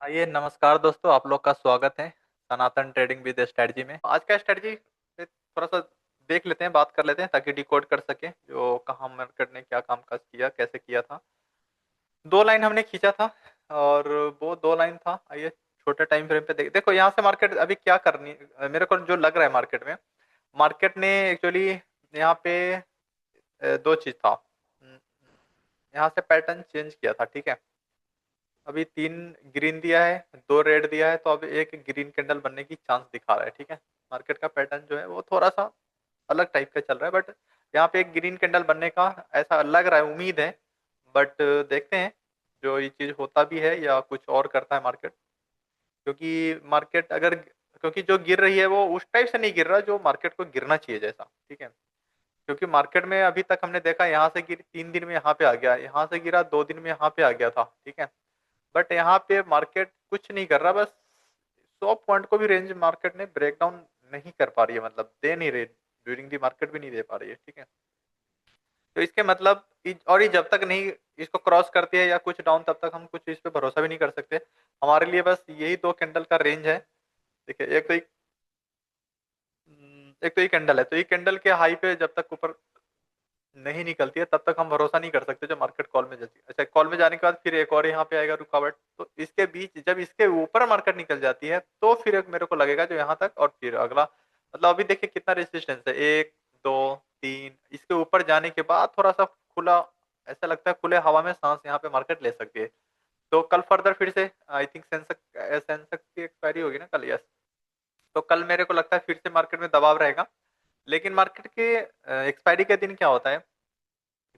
आइए, नमस्कार दोस्तों, आप लोग का स्वागत है सनातन ट्रेडिंग विद स्ट्रेटजी में। आज का स्ट्रेटजी पे थोड़ा सा देख लेते हैं, बात कर लेते हैं ताकि डिकोड कर सकें जो कहाँ मार्केट ने क्या काम काज किया, कैसे किया था। दो लाइन हमने खींचा था और वो दो लाइन था। आइए छोटे टाइम फ्रेम पे देखो यहाँ से मार्केट अभी क्या करनी, मेरे को जो लग रहा है मार्केट में, मार्केट ने एक्चुअली यहाँ पे दो चीज था। यहाँ से पैटर्न चेंज किया था, ठीक है। अभी तीन ग्रीन दिया है, दो रेड दिया है, तो अब एक ग्रीन कैंडल बनने की चांस दिखा रहा है, ठीक है। मार्केट का पैटर्न जो है वो थोड़ा सा अलग टाइप का चल रहा है, बट यहाँ पे एक ग्रीन कैंडल बनने का ऐसा लग रहा है, उम्मीद है। बट देखते हैं जो ये चीज होता भी है या कुछ और करता है मार्केट। क्योंकि मार्केट अगर, क्योंकि जो गिर रही है वो उस टाइप से नहीं गिर रहा जो मार्केट को गिरना चाहिए जैसा, ठीक है। क्योंकि मार्केट में अभी तक हमने देखा, यहाँ से गिर 3 दिन में यहाँ पे आ गया, यहाँ से गिरा 2 दिन में यहाँ पे आ गया था, ठीक है। बट यहाँ पे मार्केट कुछ नहीं कर रहा, बस 100 पॉइंट को भी रेंज मार्केट ने ब्रेक डाउन नहीं कर पा रही है, मतलब दे नहीं रही, ड्यूरिंग दी मार्केट भी नहीं दे पा रही है, ठीक है। तो इसके मतलब और ये जब तक नहीं इसको क्रॉस करती है या कुछ डाउन, तब तक हम कुछ इस पे भरोसा भी नहीं कर सकते। हमारे लिए बस यही दो कैंडल का रेंज है। देखिए, एक तो ये कैंडल है, तो ये कैंडल के हाई पे जब तक ऊपर नहीं निकलती है तब तक हम भरोसा नहीं कर सकते जो मार्केट कॉल में जाती है। अच्छा, कॉल में जाने के बाद फिर एक और यहाँ पे आएगा रुकावट, तो इसके बीच जब इसके ऊपर मार्केट निकल जाती है तो फिर एक मेरे को लगेगा जो यहाँ तक, और फिर अगला, मतलब अभी देखिए कितना रेजिस्टेंस है, एक, दो, तीन, इसके ऊपर जाने के बाद थोड़ा सा खुला, ऐसा लगता है खुले हवा में सांस यहाँ पे मार्केट ले सकती है। तो कल फर्दर फिर से आई थिंक सेंसेक्स की एक्सपायरी होगी ना कल, यस। तो कल मेरे को लगता है फिर से मार्केट में दबाव रहेगा। लेकिन मार्केट के एक्सपायरी के दिन क्या होता है,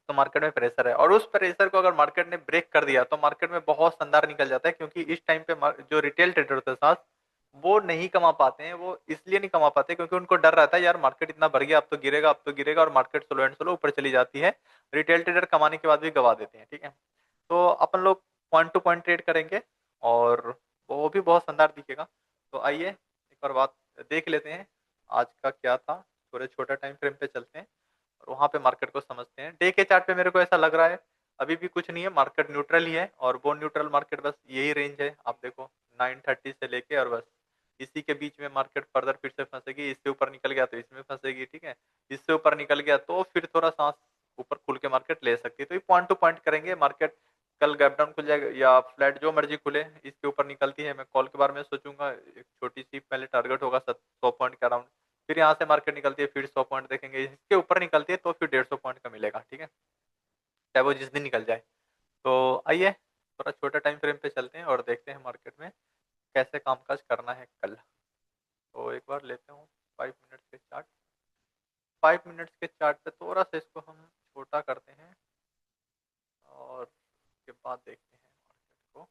तो मार्केट में प्रेशर है, और उस प्रेशर को अगर मार्केट ने ब्रेक कर दिया तो मार्केट में बहुत शानदार निकल जाता है। क्योंकि इस टाइम पे जो रिटेल ट्रेडर होते हैं साथ, वो नहीं कमा पाते हैं। वो इसलिए नहीं कमा पाते क्योंकि उनको डर रहता है, यार मार्केट इतना बढ़ गया, अब तो गिरेगा, अब तो गिरेगा, और मार्केट स्लो एंड स्लो ऊपर चली जाती है। रिटेल ट्रेडर कमाने के बाद भी गवा देते हैं, ठीक है। तो अपन लोग पॉइंट टू पॉइंट ट्रेड करेंगे और वो भी बहुत शानदार दिखेगा। तो आइए एक बार बात देख लेते हैं आज का क्या था। थोड़े छोटा टाइम फ्रेम पे चलते हैं और वहां पे मार्केट को समझते हैं। डे के चार्ट पे मेरे को ऐसा लग रहा है अभी भी कुछ नहीं है, मार्केट न्यूट्रल ही है, और वो न्यूट्रल मार्केट बस यही रेंज है, आप देखो 930 से लेके, और बस इसी के बीच में मार्केट फर्दर फिर से फंसेगी। इससे ऊपर निकल गया तो इसमें फंसेगी, ठीक है। इससे ऊपर निकल गया तो फिर थोड़ा सांस ऊपर खुल के मार्केट ले सकती है। तो ये पॉइंट टू पॉइंट करेंगे। मार्केट कल गैप डाउन खुल जाएगा या फ्लैट, जो मर्जी खुले, इसके ऊपर निकलती है, मैं कॉल के बारे में सोचूंगा। एक छोटी सी पहले टारगेट होगा 100 पॉइंट के अराउंड। फिर यहाँ से मार्केट निकलती है, फिर 100 पॉइंट देखेंगे, इसके ऊपर निकलती है तो फिर 150 पॉइंट का मिलेगा, ठीक है। चाहे वो जिस दिन निकल जाए। तो आइए थोड़ा छोटा टाइम फ्रेम पे चलते हैं और देखते हैं मार्केट में कैसे कामकाज करना है कल। तो एक बार लेते हूँ 5 मिनट्स के चार्ट। 5 मिनट्स के चार्ट पे थोड़ा सा इसको हम छोटा करते हैं और उसके बाद देखते हैं मार्केट को।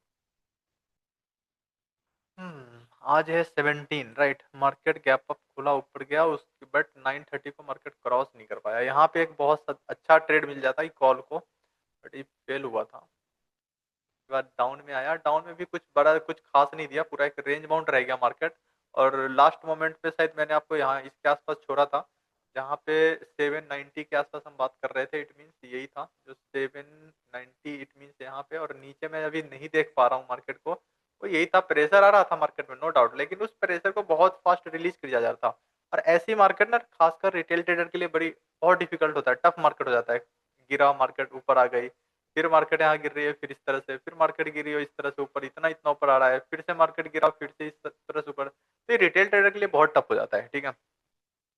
आज है 17, राइट। मार्केट गैप अप खुला, ऊपर गया उसके, बट 930 को मार्केट क्रॉस नहीं कर पाया। यहाँ पे एक बहुत अच्छा ट्रेड मिल जाता है कॉल को, बट ये फेल हुआ था। उसके बाद डाउन में आया, डाउन में भी कुछ बड़ा कुछ खास नहीं दिया, पूरा एक रेंज बाउंड रह गया मार्केट। और लास्ट मोमेंट पे शायद मैंने आपको यहाँ इसके आसपास छोड़ा था, जहाँ पे 790 के आसपास हम बात कर रहे थे। इट मीन्स यही था जो 790, इट मीन्स यहाँ पे, और नीचे मैं अभी नहीं देख पा रहा हूँ मार्केट को। वो यही था, प्रेशर आ रहा था मार्केट में, नो डाउट, लेकिन उस प्रेशर को बहुत फास्ट रिलीज किया जा रहा था। और ऐसी मार्केट ना खासकर रिटेल ट्रेडर के लिए बड़ी बहुत डिफिकल्ट होता है, टफ मार्केट हो जाता है। गिरा मार्केट, ऊपर आ गई, फिर मार्केट यहाँ गिर रही है, फिर इस तरह से, फिर मार्केट गिरी हो इस तरह से ऊपर, इतना इतना ऊपर आ रहा है, फिर से मार्केट गिरा, फिर से इस तरह से ऊपर। तो ये रिटेल ट्रेडर के लिए बहुत टफ हो जाता है, ठीक है।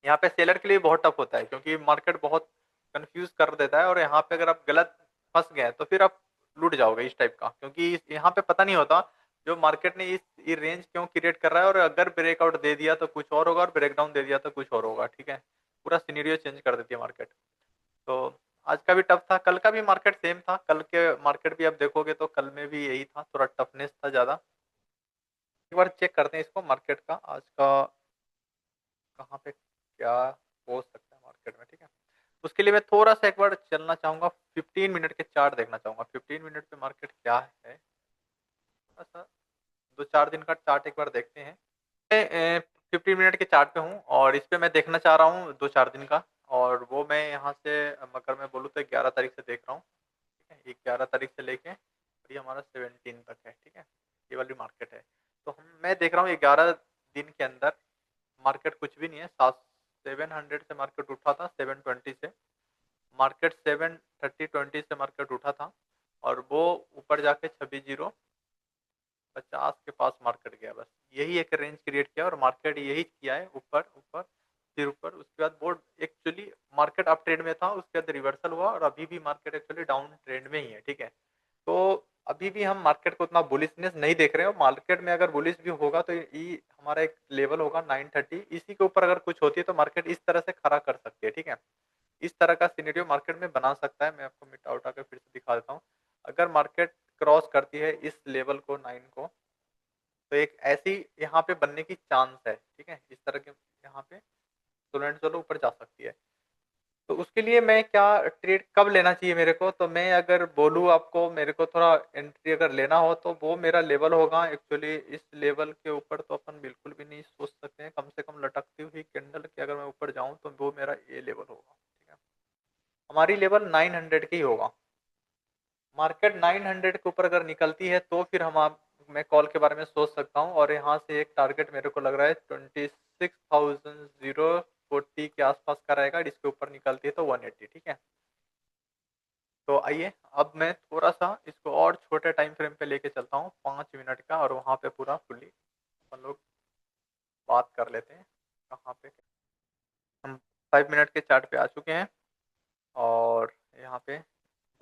यहाँ पे सेलर के लिए बहुत टफ होता है क्योंकि मार्केट बहुत कंफ्यूज कर देता है, और यहाँ पे अगर आप गलत फंस गए तो फिर आप लूट जाओगे इस टाइप का। क्योंकि यहाँ पे पता नहीं होता जो मार्केट ने इस ये रेंज क्यों क्रिएट कर रहा है, और अगर ब्रेकआउट दे दिया तो कुछ और होगा, और ब्रेकडाउन दे दिया तो कुछ और होगा, ठीक है। पूरा सिनेरियो चेंज कर देती है मार्केट। तो आज का भी टफ था, कल का भी मार्केट सेम था। कल के मार्केट भी अब देखोगे तो कल में भी यही था, थोड़ा टफनेस था ज्यादा। एक बार चेक करते हैं इसको मार्केट का आज का, कहाँ पे क्या हो सकता है मार्केट में, ठीक है। उसके लिए मैं थोड़ा सा एक बार चलना चाहूंगा, 15 मिनट के चार्ट देखना चाहूंगा। 15 मिनट पे मार्केट क्या है, थोड़ा सा 2-4 दिन का चार्ट एक बार देखते हैं। मैं 15 मिनट के चार्ट पे हूँ और इस पे मैं देखना चाह रहा हूँ 2-4 दिन का। और वो मैं यहाँ से अगर मैं बोलूँ तो 11 तारीख से देख रहा हूँ, ठीक है। 11 तारीख से लेके और ये हमारा 17 तक है, ठीक है। ये वाली मार्केट है। तो मैं देख रहा हूँ 11 दिन के अंदर मार्केट कुछ भी नहीं है। 700 से मार्केट उठा था 720 से, मार्केट 730-20 से मार्केट उठा था और वो ऊपर जाके 26,050 के पास मार्केट गया। बस यही एक रेंज क्रिएट किया और मार्केट यही किया है, ऊपर ऊपर फिर ऊपर। उसके बाद board actually market up trend में था, उसके बाद रिवर्सल हुआ और अभी भी मार्केट एक्चुअली डाउन ट्रेंड में ही है। ठीक है, तो अभी भी हम मार्केट को उतना बुलिशनेस नहीं देख रहे हैं। मार्केट में अगर बुलिश भी होगा तो ये हमारा एक लेवल होगा 930, इसी के ऊपर अगर कुछ होती है तो मार्केट इस तरह से खड़ा कर सकती है। ठीक है, इस तरह का सिनेरियो मार्केट में बना सकता है। मैं आपको मिटा उठा के फिर से दिखा देता हूँ। अगर मार्केट क्रॉस करती है इस लेवल को 9 को, तो एक ऐसी यहाँ पे बनने की चांस है। ठीक है, इस तरह के यहाँ पे चलो ऊपर जा सकती है। तो उसके लिए मैं क्या ट्रेड कब लेना चाहिए मेरे को, तो मैं अगर बोलूँ आपको, मेरे को थोड़ा एंट्री अगर लेना हो तो वो मेरा लेवल होगा एक्चुअली इस लेवल के ऊपर। तो अपन बिल्कुल भी नहीं सोच सकते हैं, कम से कम लटकती हुई कैंडल के अगर मैं ऊपर जाऊं तो वो मेरा ये लेवल होगा। ठीक है, हमारी लेवल 900 की होगा। मार्केट 900 के ऊपर अगर निकलती है तो फिर मैं कॉल के बारे में सोच सकता हूँ। और यहाँ से एक टारगेट मेरे को लग रहा है 26,040 के आसपास का रहेगा। इसके ऊपर निकलती है तो 180। ठीक है, तो आइए अब मैं थोड़ा सा इसको और छोटे टाइम फ्रेम पे लेके चलता हूँ, 5 मिनट का, और वहां पे पूरा फुल्ली अपन लोग बात कर लेते हैं। कहाँ पे हम 5 मिनट के चार्ट पे आ चुके हैं और यहाँ पे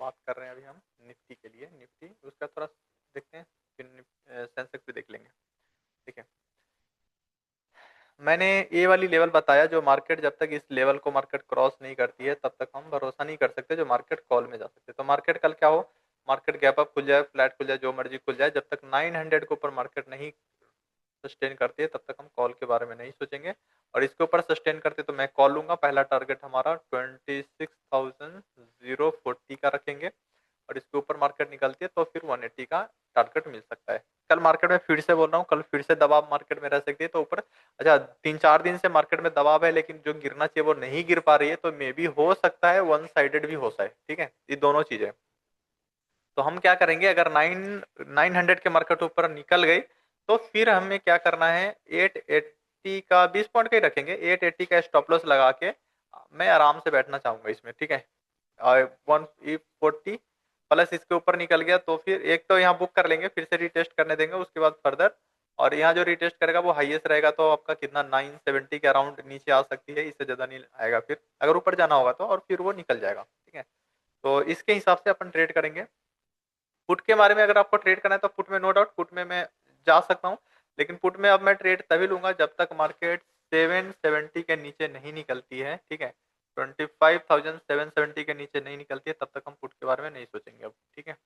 बात कर रहे हैं अभी हम निफ्टी के लिए। निफ्टी उसका थोड़ा देखते हैं, फिर सेंसेक्स भी देख लेंगे। ठीक है, मैंने ये वाली लेवल बताया, जो मार्केट जब तक इस लेवल को मार्केट क्रॉस नहीं करती है तब तक हम भरोसा नहीं कर सकते जो मार्केट कॉल में जा सकते। तो मार्केट कल क्या हो, मार्केट गैप अप खुल जाए, फ्लैट खुल जाए, जो मर्जी खुल जाए, जब तक 900 के ऊपर मार्केट नहीं सस्टेन करती है तब तक हम कॉल के बारे में नहीं सोचेंगे। और इसके ऊपर सस्टेन करते तो मैं कॉल लूंगा। पहला टारगेट हमारा 26,040 का रखेंगे और इसके ऊपर मार्केट निकलती है तो फिर 180 का टारगेट मिल सकता है। कल मार्केट में फिर से बोल रहा हूँ, कल फिर से दबाव मार्केट में रह सकती है तो ऊपर। अच्छा, 3-4 दिन से मार्केट में दबाव है लेकिन जो गिरना चाहिए वो नहीं गिर पा रही है, तो मे बी हो सकता है वन साइडेड भी हो सकता है। ठीक है, ये दोनों चीजें। तो हम क्या करेंगे, अगर 900 के मार्केट ऊपर निकल गई तो फिर हमें क्या करना है, 880 का 20 पॉइंट का ही रखेंगे। 880 का स्टॉप लॉस लगा के मैं आराम से बैठना चाहूंगा इसमें। ठीक है, 140 प्लस इसके ऊपर निकल गया तो फिर एक तो यहाँ बुक कर लेंगे, फिर से रिटेस्ट करने देंगे, उसके बाद फर्दर। और यहाँ जो रिटेस्ट करेगा वो हाईएस्ट रहेगा, तो आपका कितना 970 के अराउंड नीचे आ सकती है, इससे ज्यादा नहीं आएगा फिर अगर ऊपर जाना होगा तो, और फिर वो निकल जाएगा। ठीक है, तो इसके हिसाब से अपन ट्रेड करेंगे। पुट के बारे में अगर आपको ट्रेड करना है तो पुट में नो डाउट पुट में मैं जा सकता हूँ, लेकिन पुट में अब मैं ट्रेड तभी लूंगा जब तक मार्केट 770 के नीचे नहीं निकलती है। ठीक है, 25,770 के नीचे नहीं निकलती है तब तक हम पुट के बारे में नहीं सोचेंगे अब। ठीक है,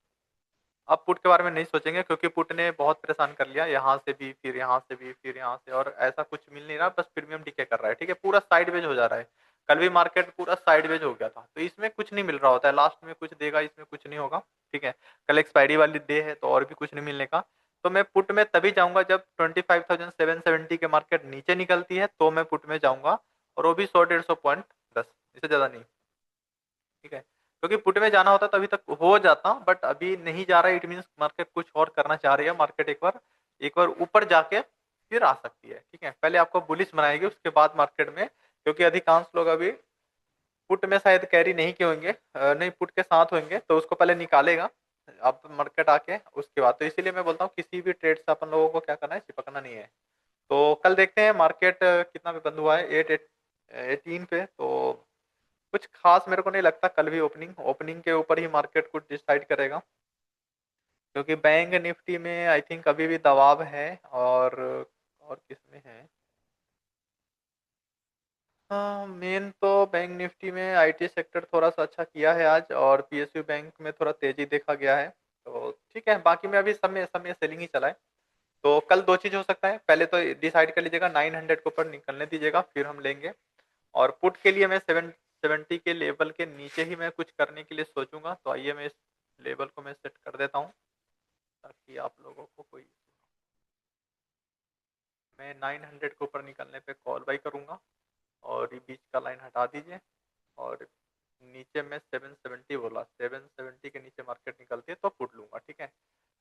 अब पुट के बारे में नहीं सोचेंगे क्योंकि पुट ने बहुत परेशान कर लिया, यहाँ से भी फिर यहाँ से भी फिर यहाँ से, और ऐसा कुछ मिल नहीं रहा, बस प्रीमियम डीके कर रहा है। ठीक है, पूरा साइडवेज हो जा रहा है। कल भी मार्केट पूरा साइडवेज हो गया था, तो इसमें कुछ नहीं मिल रहा होता है, लास्ट में कुछ देगा, इसमें कुछ नहीं होगा। ठीक है, कल एक्सपायरी वाली डे है तो और भी कुछ नहीं मिलने का। तो मैं पुट में तभी जाऊंगा जब 25,770 के मार्केट नीचे निकलती है तो मैं पुट में जाऊंगा, और वो भी 100-150 पॉइंट, बस इससे ज्यादा नहीं। ठीक है, क्योंकि पुट में जाना होता तो अभी तक हो जाता, बट अभी नहीं जा रहा है। इट मीन्स मार्केट कुछ और करना चाह रही है। मार्केट एक बार ऊपर जाके फिर आ सकती है। ठीक है, पहले आपको बुलिश बनाएगी उसके बाद मार्केट में, क्योंकि अधिकांश लोग अभी पुट में शायद कैरी नहीं किए होंगे, नहीं पुट के साथ होंगे, तो उसको पहले निकालेगा अब मार्केट आके उसके बाद। तो इसीलिए मैं बोलता हूँ किसी भी ट्रेड से अपन लोगों को क्या करना है, चिपकना नहीं है। तो कल देखते हैं मार्केट कितना पे बंद हुआ है, 818 पे। तो कुछ खास मेरे को नहीं लगता कल भी ओपनिंग ओपनिंग के ऊपर ही मार्केट कुछ डिसाइड करेगा, क्योंकि बैंक निफ्टी में आई थिंक अभी भी दबाव है। और किसमें है, हाँ मेन तो बैंक निफ्टी में आईटी सेक्टर थोड़ा सा अच्छा किया है आज, और पीएसयू बैंक में थोड़ा तेजी देखा गया है। तो ठीक है, बाकी में अभी समय समय सेलिंग ही चला है। तो कल दो चीज हो सकता है, पहले तो डिसाइड कर लीजिएगा 900 के ऊपर निकलने दीजिएगा फिर हम लेंगे। और पुट के लिए मैं 770 के लेवल के नीचे ही मैं कुछ करने के लिए सोचूंगा। तो आइए मैं इस लेवल को मैं सेट कर देता हूँ ताकि आप लोगों को कोई, मैं 900 के ऊपर निकलने पे कॉल बाई करूंगा, और ये बीच का लाइन हटा दीजिए। और नीचे में 770 बोला, 770 के नीचे मार्केट निकलती है तो पुट लूंगा। ठीक है,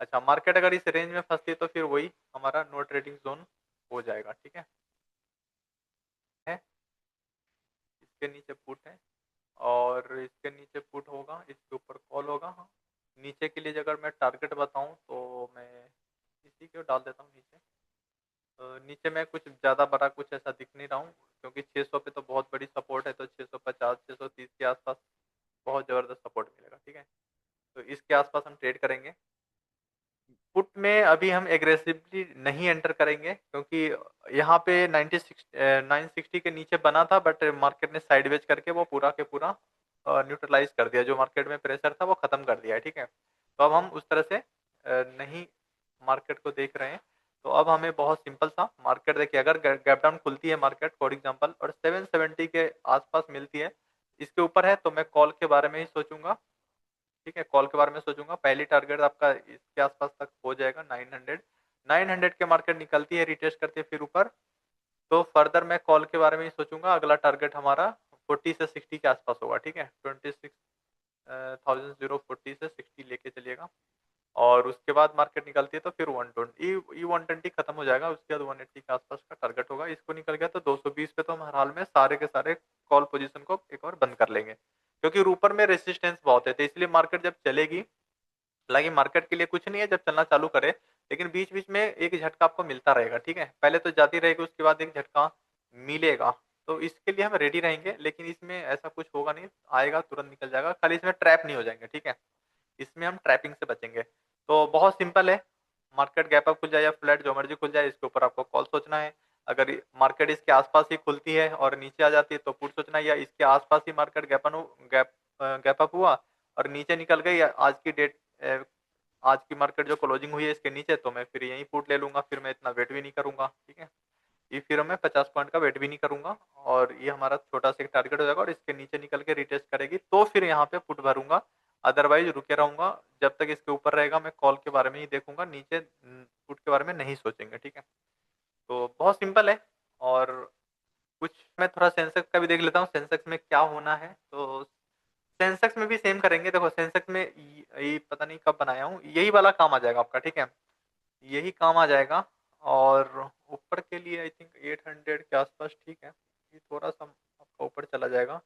अच्छा, मार्केट अगर इस रेंज में फंसती है तो फिर वही हमारा नो ट्रेडिंग जोन हो जाएगा, ठीक है। इसके नीचे पुट है, और इसके नीचे पुट होगा, इसके ऊपर कॉल होगा। हाँ, नीचे के लिए अगर मैं टारगेट बताऊं तो मैं इसी को डाल देता हूँ नीचे। नीचे में कुछ ज़्यादा बड़ा कुछ ऐसा दिख नहीं रहा हूँ, क्योंकि 600 पे तो बहुत बड़ी सपोर्ट है, तो 650 630 के आसपास बहुत ज़बरदस्त सपोर्ट मिलेगा, ठीक है। तो इसके आसपास हम ट्रेड करेंगे। पुट में अभी हम एग्रेसिवली नहीं एंटर करेंगे, क्योंकि यहाँ पे 960 के नीचे बना था, बट मार्केट ने साइडवेज करके वो पूरा के पूरा न्यूट्रलाइज कर दिया। जो मार्केट में प्रेशर था वो खत्म कर दिया है, ठीक है। तो अब हम उस तरह से नहीं मार्केट को देख रहे हैं। तो अब हमें बहुत सिंपल सा मार्केट देखिए, अगर गैप डाउन खुलती है मार्केट फॉर एग्जांपल और 770 के आसपास मिलती है, इसके ऊपर है, तो मैं कॉल के बारे में ही सोचूंगा, ठीक है। कॉल के बारे में सोचूंगा। पहली टारगेट आपका इसके आसपास तक हो जाएगा 900। 900 के मार्केट निकलती है, रिटेस्ट करती है फिर ऊपर, तो फर्दर मैं कॉल के बारे में ही सोचूंगा। अगला टारगेट हमारा 40 से 60 के आसपास होगा, ठीक है। 26,040 से 60 लेके चलिएगा। और उसके बाद मार्केट निकलती है तो फिर 120 खत्म हो जाएगा, उसके बाद 180 के आसपास का टारगेट होगा। इसको निकल गया तो 220 पे तो हम हर हाल में सारे के सारे कॉल पोजीशन को एक और बंद कर लेंगे, क्योंकि ऊपर में रेसिस्टेंस बहुत है। तो इसलिए मार्केट जब चलेगी, हालांकि मार्केट के लिए कुछ नहीं है जब चलना चालू करे, लेकिन बीच बीच में एक झटका आपको मिलता रहेगा, ठीक है। पहले तो जाती रहेगी, उसके बाद एक झटका मिलेगा। तो इसके लिए हम रेडी रहेंगे, लेकिन इसमें ऐसा कुछ होगा नहीं, आएगा तुरंत निकल जाएगा, खाली इसमें ट्रैप नहीं हो जाएंगे, ठीक है। इसमें हम ट्रैपिंग से बचेंगे। तो बहुत सिंपल है, मार्केट गैप अप खुल जाए या फ्लैट जो मर्जी खुल जाए, इसके ऊपर आपको कॉल सोचना है। अगर मार्केट इसके आसपास ही खुलती है और नीचे आ जाती है तो पुट सोचना है, या इसके आसपास ही मार्केट गैप अप हुआ और नीचे निकल गई, या आज की डेट आज की मार्केट जो क्लोजिंग हुई है इसके नीचे, तो मैं फिर यही पुट ले लूंगा, फिर मैं इतना वेट भी नहीं करूंगा, ठीक है। ये फिर मैं 50 पॉइंट का वेट भी नहीं करूंगा, और ये हमारा छोटा सा एक टारगेट हो जाएगा, और इसके नीचे निकल के रिटेस्ट करेगी तो फिर यहाँ पे पुट भरूंगा। अदरवाइज रुके रहूंगा, जब तक इसके ऊपर रहेगा मैं कॉल के बारे में ही देखूंगा, नीचे पुट के बारे में नहीं सोचेंगे, ठीक है। तो बहुत सिंपल है। और कुछ मैं थोड़ा सेंसेक्स का भी देख लेता हूँ, सेंसेक्स में क्या होना है। तो सेंसेक्स में भी सेम करेंगे। देखो सेंसेक्स में ये पता नहीं कब बनाया हूँ, यही वाला काम आ जाएगा आपका, ठीक है। यही काम आ जाएगा। और ऊपर के लिए आई थिंक 800 के आसपास, ठीक है। ये थोड़ा सा आपका ऊपर चला जाएगा,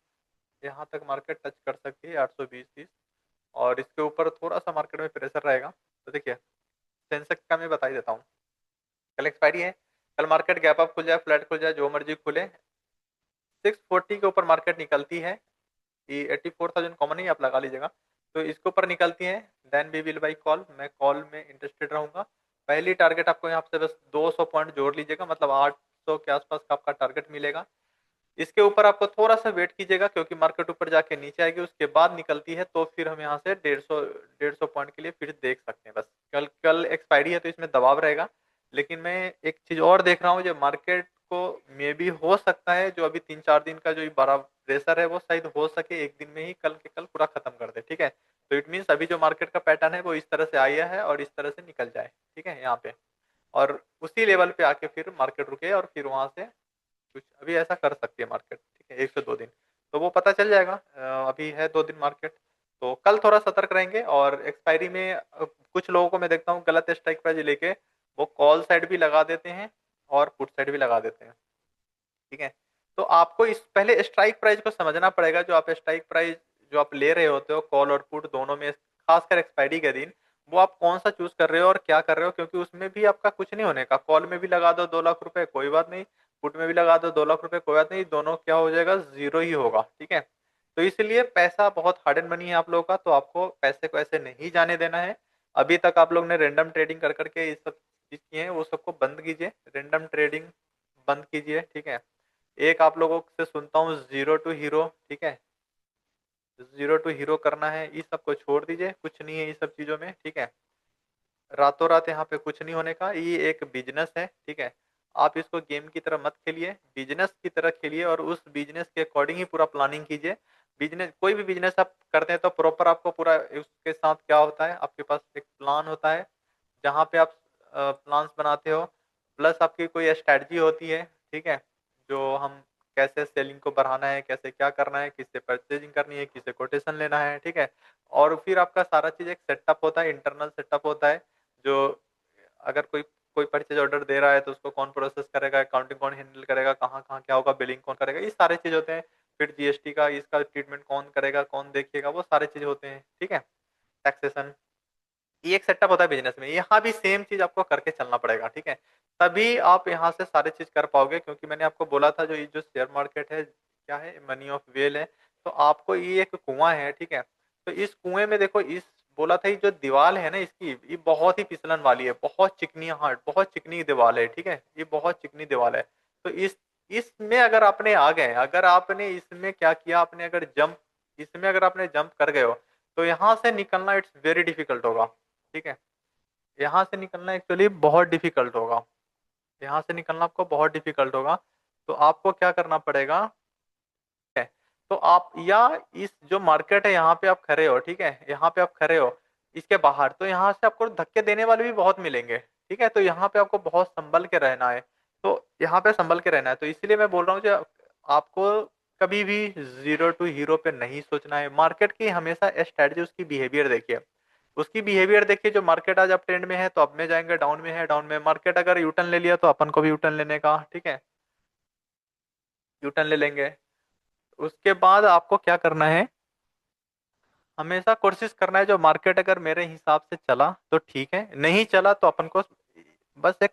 यहाँ तक मार्केट टच कर सकती है 820-30, और इसके ऊपर थोड़ा सा मार्केट में प्रेशर रहेगा। तो देखिए सेंसेक्स का मैं बता ही देता हूँ। कल एक्सपायरी है, कल मार्केट गैप अप खुल जाए, फ्लैट खुल जाए, जो मर्जी खुले, 640 के ऊपर मार्केट निकलती है, ये 84,000 कॉमन ही आप लगा लीजिएगा। तो इसके ऊपर निकलती है, then we will buy call, मैं कॉल में इंटरेस्टेड रहूंगा। पहली टारगेट आपको यहाँ से बस 200 पॉइंट जोड़ लीजिएगा, मतलब 800 के आसपास का आपका टारगेट मिलेगा। इसके ऊपर आपको थोड़ा सा वेट कीजिएगा, क्योंकि मार्केट ऊपर जाके नीचे आएगी, उसके बाद निकलती है, तो फिर हम यहाँ से 150 पॉइंट के लिए फिर देख सकते हैं। बस कल कल एक्सपायरी है तो इसमें दबाव रहेगा। लेकिन मैं एक चीज और देख रहा हूँ, जो मार्केट को मे भी हो सकता है, जो अभी 3-4 दिन का जो ये बड़ा प्रेशर है वो शायद हो सके एक दिन में ही कल के कल पूरा खत्म कर दे, ठीक है। तो इट मीन्स अभी जो मार्केट का पैटर्न है वो इस तरह से आया है और इस तरह से निकल जाए, ठीक है, यहाँ पे। और उसी लेवल पे आके फिर मार्केट रुके और फिर वहां से कुछ अभी ऐसा कर सकती है मार्केट, ठीक है, 1 से 2 दिन। तो वो पता चल जाएगा। अभी है 2 दिन मार्केट, तो कल थोड़ा सतर्क रहेंगे। और एक्सपायरी में कुछ लोगों को मैं देखता हूँ गलत स्ट्राइक प्राइस लेके वो कॉल साइड भी लगा देते हैं और पुट साइड भी लगा देते हैं, ठीक है। तो आपको इस पहले स्ट्राइक प्राइस को समझना पड़ेगा। जो आप स्ट्राइक प्राइस जो आप ले रहे होते हो कॉल और पुट दोनों में, खासकर एक्सपायरी के दिन, वो आप कौन सा चूज कर रहे हो और क्या कर रहे हो, क्योंकि उसमें भी आपका कुछ नहीं होने का। कॉल में भी लगा दो 2 लाख रुपए, कोई बात नहीं। पुट में भी लगा दो 2 लाख रुपए, कोई बात नहीं। दोनों क्या हो जाएगा, जीरो ही होगा, ठीक है। तो इसलिए पैसा बहुत हार्ड एंड मनी है आप लोगों का, तो आपको पैसे को ऐसे नहीं जाने देना है। अभी तक आप लोग ने रैंडम ट्रेडिंग कर करके ये सब चीज किए हैं, वो सबको बंद कीजिए, रैंडम ट्रेडिंग बंद कीजिए, ठीक है। एक आप लोगों से सुनता हूँ जीरो टू हीरो, ठीक है। जीरो टू हीरो करना है, इस सब को छोड़ दीजिए, कुछ नहीं है इस सब चीजों में, ठीक है। रातों रात यहाँ पे कुछ नहीं होने का, ये एक बिजनेस है, ठीक है। आप इसको गेम की तरह मत खेलिए, बिजनेस की तरह खेलिए, और उस बिजनेस के अकॉर्डिंग ही पूरा प्लानिंग कीजिए। बिजनेस, कोई भी बिजनेस आप करते हैं तो प्रॉपर आपको पूरा उसके साथ क्या होता है, आपके पास एक प्लान होता है जहाँ पे आप प्लान्स बनाते हो, प्लस आपकी कोई स्ट्रेटजी होती है, ठीक है। जो हम कैसे सेलिंग को बढ़ाना है, कैसे क्या करना है, किससे परचेजिंग करनी है, किससे कोटेशन लेना है, ठीक है। और फिर आपका सारा चीज एक सेटअप होता है, इंटरनल सेटअप होता है। जो अगर कोई कोई परचेज ऑर्डर दे रहा है तो उसको कौन प्रोसेस करेगा, अकाउंटिंग कौन हैंडल करेगा, कहाँ कहाँ क्या होगा, बिलिंग कौन करेगा, ये सारे चीज होते हैं। फिर जीएसटी का इसका ट्रीटमेंट कौन करेगा, कौन देखिएगा, वो सारे चीज होते हैं, ठीक है। टैक्सेशन, ये एक सेटअप होता है बिजनेस में, यहाँ भी सेम चीज आपको करके चलना पड़ेगा, ठीक है। तभी आप यहाँ से सारी चीज कर पाओगे, क्योंकि मैंने आपको बोला था जो ये जो शेयर मार्केट है क्या है, मनी ऑफ वेल है। तो आपको ये एक कुआं है, ठीक है। तो इस कुएं में देखो, इस बोला था ये जो दीवार है ना इसकी, ये बहुत ही फिसलन वाली है, बहुत चिकनी हार्ड, बहुत चिकनी दीवार है, ठीक है, ये बहुत चिकनी दीवार है। तो इसमें अगर आपने आ गए, अगर आपने इसमें क्या किया, आपने अगर जंप, इसमें अगर आपने जंप कर गए हो, तो यहाँ से निकलना इट्स वेरी डिफिकल्ट होगा, ठीक है। यहाँ से निकलना एक्चुअली बहुत डिफिकल्ट होगा, यहाँ से निकलना आपको बहुत डिफिकल्ट होगा। तो आपको क्या करना पड़ेगा, है, तो आप या इस जो मार्केट है यहाँ पे आप खड़े हो, ठीक है, यहाँ पे आप खड़े हो इसके बाहर, तो यहाँ से आपको धक्के देने वाले भी बहुत मिलेंगे, ठीक है। तो यहाँ पे आपको बहुत संभल के रहना है, तो यहाँ पे संभल के रहना है। तो इसीलिए मैं बोल रहा हूँ जो आपको कभी भी जीरो टू हीरो पे नहीं सोचना है। मार्केट की हमेशा स्ट्रेटजी, उसकी बिहेवियर देखिए, उसकी बिहेवियर देखिए। जो मार्केट आज अप ट्रेंड में है तो अप में जाएंगे, डाउन में है डाउन में। मार्केट अगर यूटर्न ले लिया तो अपन को भी यूटर्न लेने का, ठीक है, यूटर्न ले लेंगे। उसके बाद आपको क्या करना है, हमेशा कोशिश करना है जो मार्केट अगर मेरे हिसाब से चला तो ठीक है, नहीं चला तो अपन को बस एक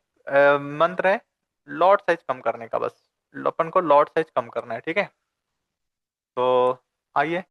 मंत्र है, लॉट साइज कम करने का, बस अपन को लॉट साइज कम करना है, ठीक है। तो आइए